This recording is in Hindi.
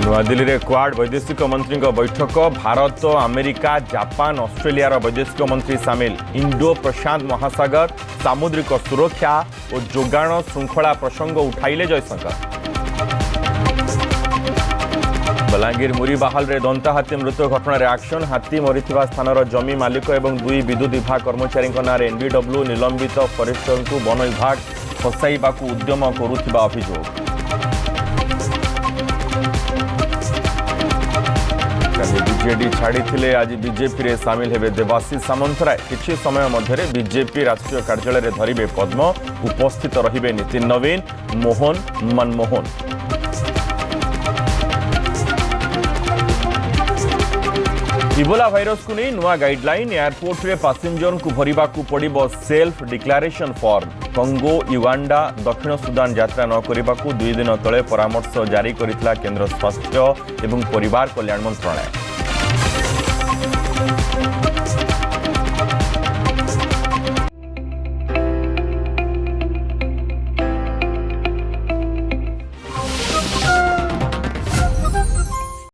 नूआदिल्ली में क्वाड वैदेशिक मंत्री बैठक भारत अमेरिका जापान ऑस्ट्रेलिया वैदेशिक मंत्री सामिल इंडो प्रशांत महासागर सामुद्रिक सुरक्षा और जोगाण श्रृंखला प्रसंग उठाइले जयशंकर। बलांगीर मुरीबाहाल रे दंता हाथी मृत्यु घटना एक्शन हाथी मरीथिबा स्थानर जमी मालिक और दुई विद्युत विभाग कर्मचारी नारे एनबीडब्ल्यू निलंबित फॉरेस्टर को वन विभाग फसाइबाकू उद्यम करुथिबा अभियोग। बीजेडी छाड़ी आज बीजेपी रे सामिल हेबे देवाशीष सामंतराय किछि समय मध्य बीजेपी राष्ट्रीय कार्यालय धरिबे पद्म उपस्थित रहिबे नितिन नवीन मोहन मनमोहन। इबोला भाइरस को नहीं नुआ गाइडलाइन एयरपोर्ट रे पैसेंजर को भरिबा को पड़िबो सेल्फ डिक्लेरेशन फॉर्म। कंगो युगांडा दक्षिण सुदान यात्रा न करने को 2 दिन तले परामर्श जारी करितला केंद्र स्वास्थ्य एवं परिवार कल्याण मंत्रालय।